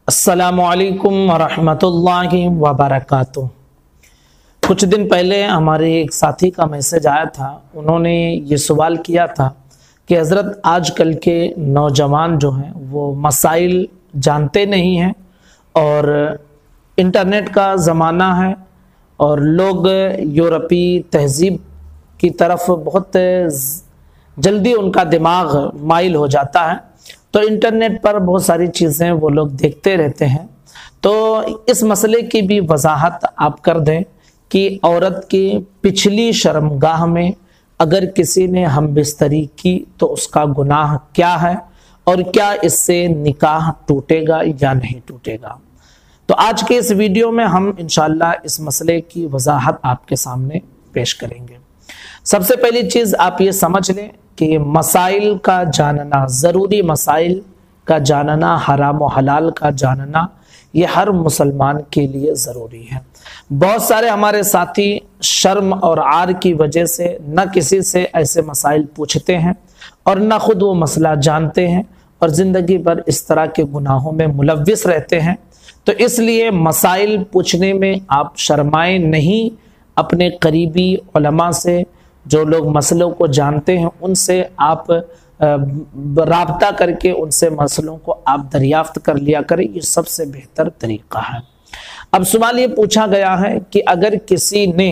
السلام علیکم ورحمۃ اللہ وبرکاتہ۔ کچھ دن پہلے ہمارے ایک ساتھی کا میسج آیا تھا، انہوں نے یہ سوال کیا تھا کہ حضرت آج کل کے نوجوان جو ہیں وہ مسائل جانتے نہیں ہیں اور انٹرنیٹ کا زمانہ ہے اور لوگ یورپی تہذیب کی طرف بہت جلدی ان کا دماغ مائل ہو جاتا ہے، تو انٹرنیٹ پر بہت ساری چیزیں وہ لوگ دیکھتے رہتے ہیں۔ تو اس مسئلے کی بھی وضاحت آپ کر دیں کہ عورت کی پچھلی شرمگاہ میں اگر کسی نے ہم بستری کی تو اس کا گناہ کیا ہے اور کیا اس سے نکاح ٹوٹے گا یا نہیں ٹوٹے گا۔ تو آج کے اس ویڈیو میں ہم انشاءاللہ اس مسئلے کی وضاحت آپ کے سامنے پیش کریں گے۔ سب سے پہلی چیز آپ یہ سمجھ لیں کہ مسائل کا جاننا، ضروری مسائل کا جاننا، حرام و حلال کا جاننا، یہ ہر مسلمان کے لیے ضروری ہے۔ بہت سارے ہمارے ساتھی شرم اور عار کی وجہ سے نہ کسی سے ایسے مسائل پوچھتے ہیں اور نہ خود وہ مسئلہ جانتے ہیں اور زندگی بھر اس طرح کے گناہوں میں ملوث رہتے ہیں۔ تو اس لیے مسائل پوچھنے میں آپ شرمائیں نہیں، اپنے قریبی علماء سے، جو لوگ مسئلوں کو جانتے ہیں، ان سے آپ رابطہ کر کے ان سے مسئلوں کو آپ دریافت کر لیا کریں، یہ سب سے بہتر طریقہ ہے۔ اب سوال یہ پوچھا گیا ہے کہ اگر کسی نے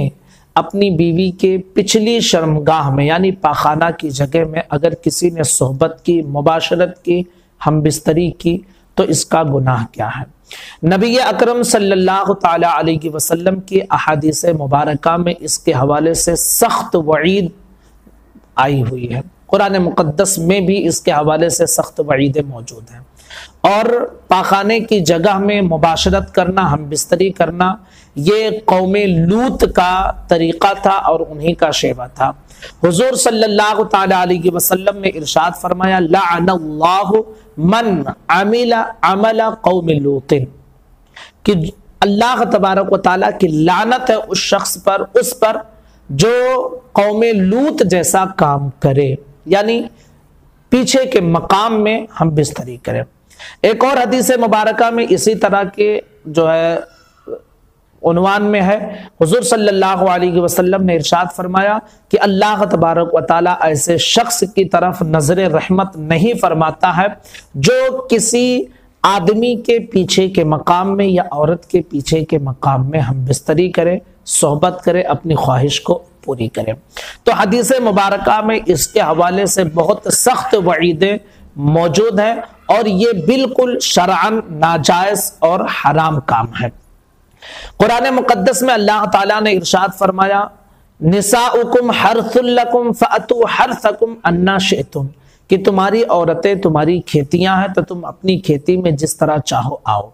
اپنی بیوی کے پچھلی شرمگاہ میں یعنی پاخانہ کی جگہ میں اگر کسی نے صحبت کی، مباشرت کی، ہم بستری کی تو اس کا گناہ کیا ہے؟ نبی اکرم صلی اللہ تعالی علیہ وسلم کی احادیث مبارکہ میں اس کے حوالے سے سخت وعید آئی ہوئی ہے، قرآن مقدس میں بھی اس کے حوالے سے سخت وعیدیں موجود ہیں۔ اور پاخانے کی جگہ میں مباشرت کرنا، ہم بستری کرنا، یہ قوم لوط کا طریقہ تھا اور انہی کا شیوہ تھا۔ حضور صلی اللہ تعالی علیہ وسلم نے ارشاد فرمایا، لعن اللہ من عمل عمل قوم لوط، کہ اللہ تبارک و تعالیٰ کی لعنت ہے اس شخص پر، اس پر جو قوم لوط جیسا کام کرے، یعنی پیچھے کے مقام میں ہم بستری کرے۔ ایک اور حدیث مبارکہ میں اسی طرح کے جو ہے عنوان میں ہے، حضور صلی اللہ علیہ وسلم نے ارشاد فرمایا کہ اللہ تبارک و تعالیٰ ایسے شخص کی طرف نظر رحمت نہیں فرماتا ہے جو کسی آدمی کے پیچھے کے مقام میں یا عورت کے پیچھے کے مقام میں ہم بستری کرے، صحبت کرے، اپنی خواہش کو پوری کرے۔ تو حدیث مبارکہ میں اس کے حوالے سے بہت سخت وعیدیں موجود ہیں اور یہ بالکل شرعاً ناجائز اور حرام کام ہے۔ قرآن مقدس میں اللہ تعالیٰ نے ارشاد فرمایا، نساؤکم حرث لکم فأتوا حرثکم انا شئتم، کہ تمہاری عورتیں تمہاری کھیتیاں ہیں تو تم اپنی کھیتی میں جس طرح چاہو آؤ۔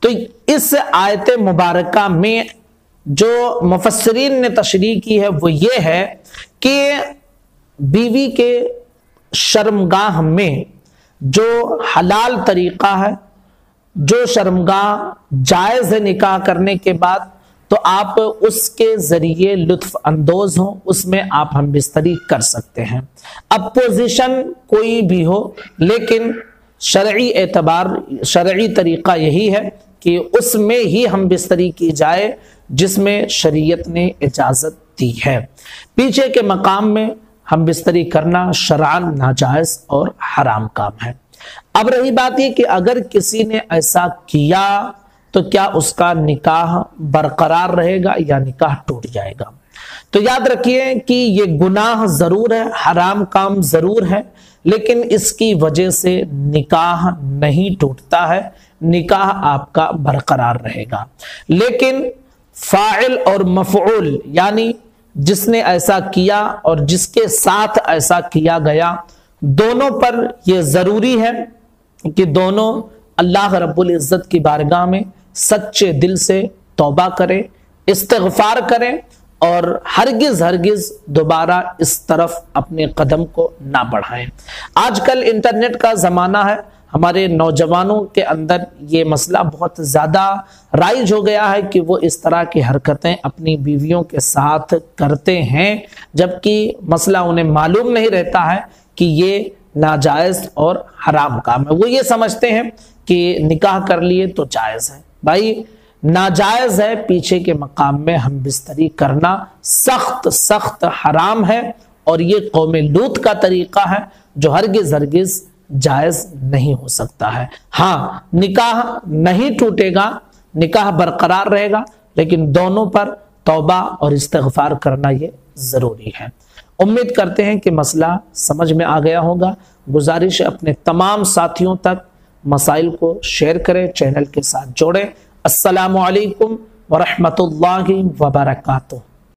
تو اس آیت مبارکہ میں جو مفسرین نے تشریح کی ہے وہ یہ ہے کہ بیوی کے شرمگاہ میں جو حلال طریقہ ہے، جو شرمگاہ جائز ہے نکاح کرنے کے بعد، تو آپ اس کے ذریعے لطف اندوز ہوں، اس میں آپ ہم بستری کر سکتے ہیں۔ اب پوزیشن کوئی بھی ہو، لیکن شرعی اعتبار، شرعی طریقہ یہی ہے کہ اس میں ہی ہم بستری کی جائے جس میں شریعت نے اجازت دی ہے۔ پیچھے کے مقام میں ہم بستری کرنا شرعاً ناجائز اور حرام کام ہے۔ اب رہی بات یہ کہ اگر کسی نے ایسا کیا تو کیا اس کا نکاح برقرار رہے گا یا نکاح ٹوٹ جائے گا؟ تو یاد رکھیے کہ یہ گناہ ضرور ہے، حرام کام ضرور ہے، لیکن اس کی وجہ سے نکاح نہیں ٹوٹتا ہے، نکاح آپ کا برقرار رہے گا۔ لیکن فاعل اور مفعول یعنی جس نے ایسا کیا اور جس کے ساتھ ایسا کیا گیا، دونوں پر یہ ضروری ہے کہ دونوں اللہ رب العزت کی بارگاہ میں سچے دل سے توبہ کریں، استغفار کریں اور ہرگز دوبارہ اس طرف اپنے قدم کو نہ بڑھائیں۔ آج کل انٹرنیٹ کا زمانہ ہے، ہمارے نوجوانوں کے اندر یہ مسئلہ بہت زیادہ رائج ہو گیا ہے کہ وہ اس طرح کی حرکتیں اپنی بیویوں کے ساتھ کرتے ہیں، جبکہ مسئلہ انہیں معلوم نہیں رہتا ہے کہ یہ ناجائز اور حرام کام ہے۔ وہ یہ سمجھتے ہیں کہ نکاح کر لیے تو جائز ہے، بھائی ناجائز ہے، پیچھے کے مقام میں ہم بستری کرنا سخت سخت حرام ہے، اور یہ قوم لوط کا طریقہ ہے جو ہرگز ہرگز جائز نہیں ہو سکتا ہے۔ ہاں نکاح نہیں ٹوٹے گا، نکاح برقرار رہے گا، لیکن دونوں پر توبہ اور استغفار کرنا یہ ضروری ہے۔ امید کرتے ہیں کہ مسئلہ سمجھ میں آ گیا ہوگا۔ گزارش ہے اپنے تمام ساتھیوں تک مسائل کو شیئر کریں، چینل کے ساتھ جوڑیں۔ السلام علیکم ورحمۃ اللہ وبرکاتہ۔